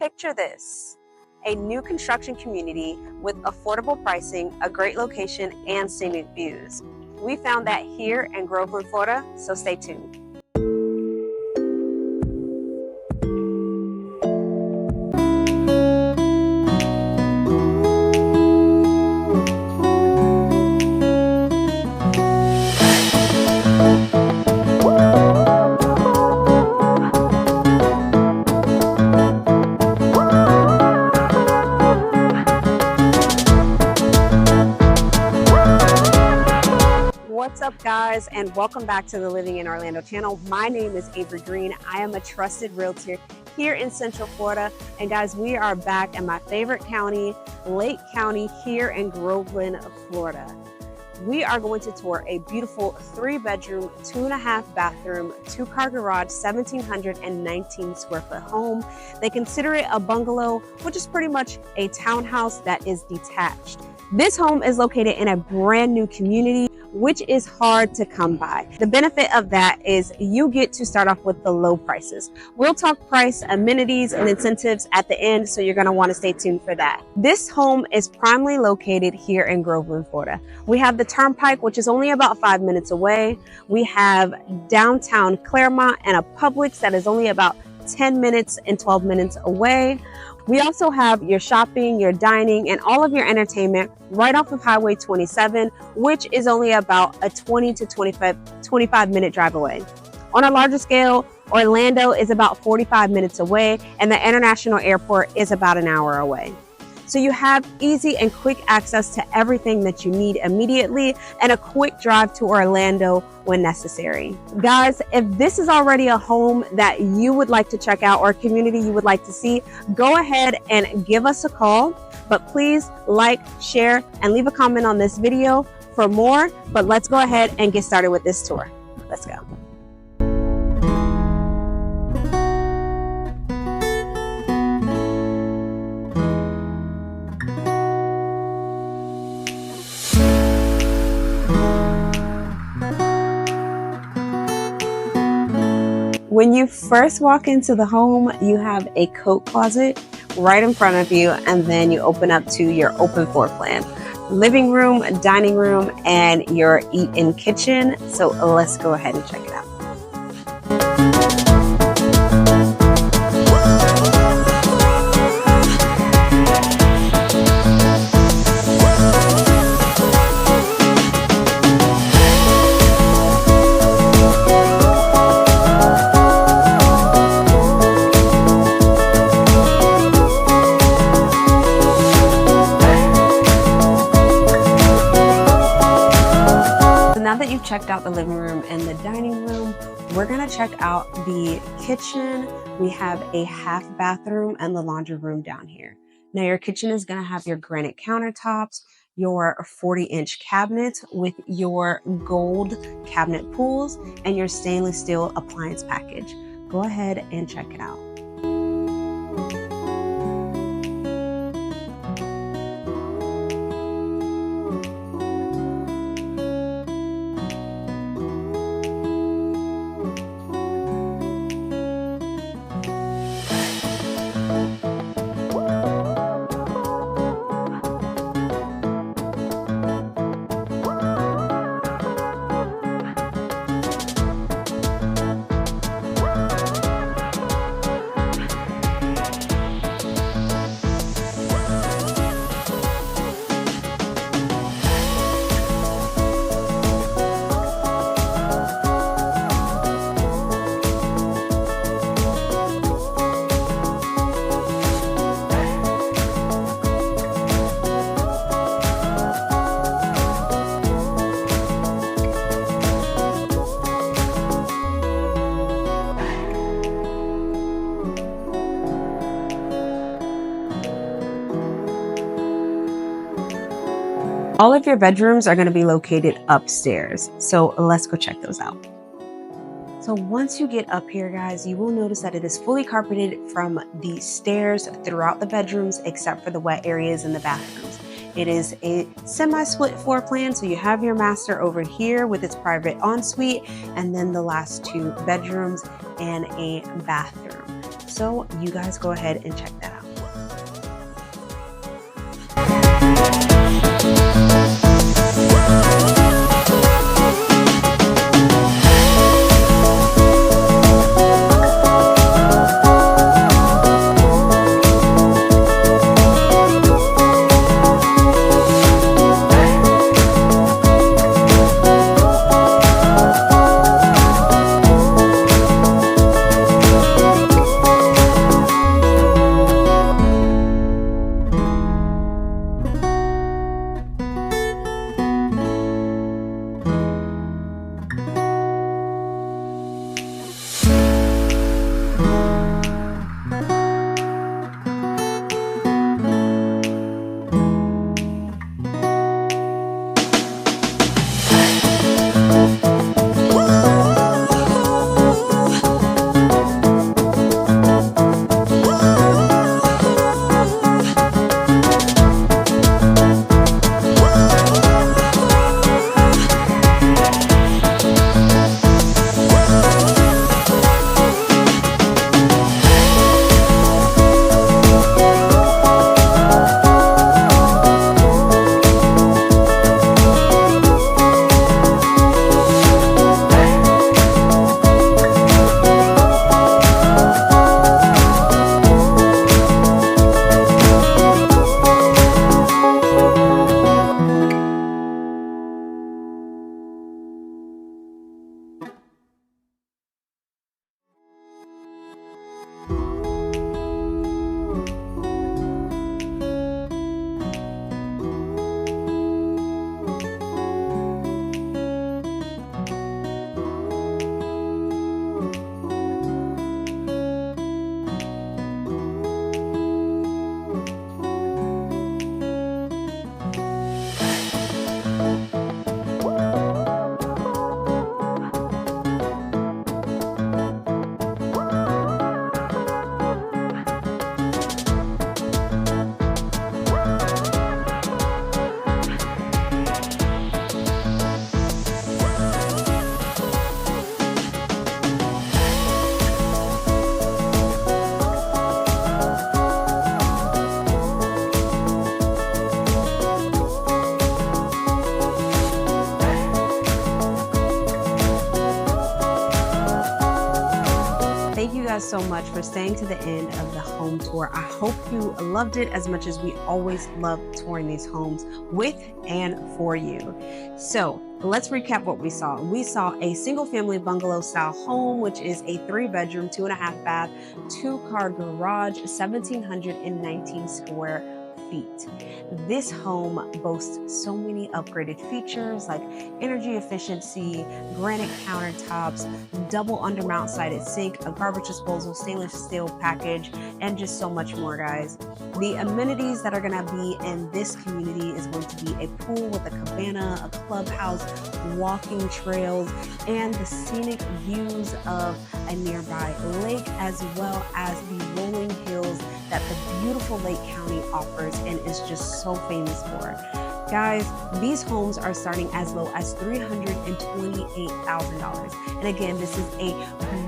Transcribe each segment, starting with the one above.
Picture this, a new construction community with affordable pricing, a great location, and scenic views. We found that here in Groveland, Florida, so stay tuned. What's up, guys, and welcome back to the Living in Orlando channel. My name is Avery Green. I am a trusted realtor here in Central Florida, and guys, we are back in my favorite county, Lake County, here in Groveland, Florida. We are going to tour a beautiful 3-bedroom, 2.5 bathroom, 2-car garage, 1,719 square foot home. They consider it a bungalow, which is pretty much a townhouse that is detached. This home is located in a brand new community, which is hard to come by. The benefit of that is you get to start off with the low prices. We'll talk price, amenities, and incentives at the end, so you're gonna wanna stay tuned for that. This home is primarily located here in Groveland, Florida. We have the Turnpike, which is only about 5 minutes away. We have downtown Claremont and a Publix that is only about 10 minutes and 12 minutes away. We also have your shopping, your dining, and all of your entertainment right off of Highway 27, which is only about a 20 to 25 minute drive away. On a larger scale, Orlando is about 45 minutes away, and the international airport is about an hour away. So you have easy and quick access to everything that you need immediately, and a quick drive to Orlando when necessary. Guys, if this is already a home that you would like to check out or a community you would like to see, go ahead and give us a call. But please like, share, and leave a comment on this video for more. But let's go ahead and get started with this tour. Let's go. When you first walk into the home, you have a coat closet right in front of you, and then you open up to your open floor plan. Living room, dining room, and your eat-in kitchen. So let's go ahead and check it out. Now that you've checked out the living room and the dining room, we're gonna check out the kitchen. We have a half bathroom and the laundry room down here. Now your kitchen is gonna have your granite countertops, your 40-inch cabinets with your gold cabinet pulls, and your stainless steel appliance package. Go ahead and check it out. All of your bedrooms are going to be located upstairs, so let's go check those out. So once you get up here, guys, you will notice that it is fully carpeted from the stairs throughout the bedrooms, except for the wet areas in the bathrooms. It is a semi-split floor plan, so you have your master over here with its private ensuite, and then the last 2 bedrooms and a bathroom. So you guys go ahead and check that out. so much for staying to the end of the home tour. I hope you loved it as much as we always love touring these homes with and for you. So let's recap what we saw. We saw a single family bungalow style home, which is a 3-bedroom, 2.5 bath, 2-car garage, 1,719 square feet. This home boasts so many upgraded features like energy efficiency, granite countertops, double undermount sided sink, a garbage disposal, stainless steel package, and just so much more, guys. The amenities that are going to be in this community is going to be a pool with a cabana, a clubhouse, walking trails, and the scenic views of a nearby lake, as well as the rolling hills that the beautiful Lake County offers and is just so famous for. Guys, these homes are starting as low as $328,000. And again, this is a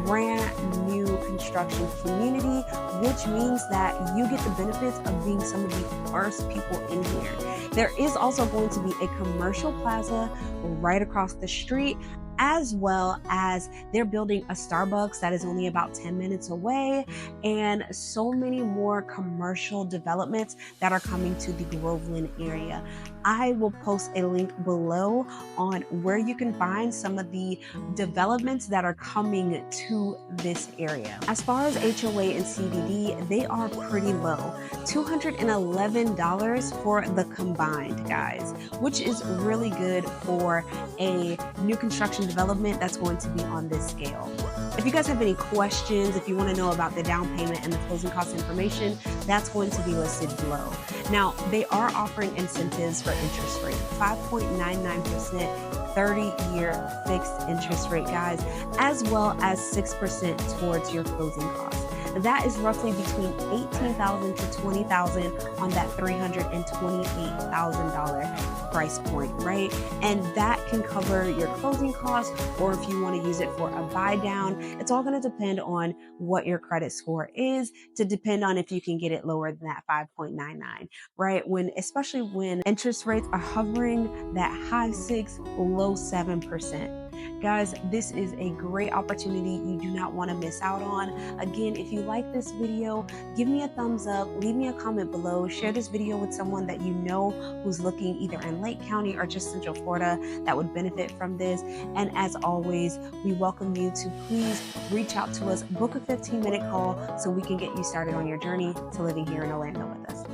brand new construction community, which means that you get the benefits of being some of the first people in here. There is also going to be a commercial plaza right across the street, as well as they're building a Starbucks that is only about 10 minutes away, and so many more commercial developments that are coming to the Groveland area. I will post a link below on where you can find some of the developments that are coming to this area. As far as HOA and CDD, they are pretty low, $211 for the combined, guys, which is really good for a new construction development that's going to be on this scale. If you guys have any questions, if you want to know about the down payment and the closing cost information, that's going to be listed below. Now, they are offering incentives for interest rate, 5.99%, 30-year fixed interest rate, guys, as well as 6% towards your closing costs. That is roughly between $18,000 to $20,000 on that $328,000 price point, right? And that can cover your closing costs, or if you want to use it for a buy down. It's all going to depend on what your credit score is, to depend on if you can get it lower than that 5.99, right? Especially when interest rates are hovering that high 6, low 7%. Guys, this is a great opportunity you do not want to miss out on. Again, if you like this video, give me a thumbs up, leave me a comment below, share this video with someone that you know who's looking either in Lake County or just Central Florida that would benefit from this. And as always, we welcome you to please reach out to us, book a 15-minute call so we can get you started on your journey to living here in Orlando with us.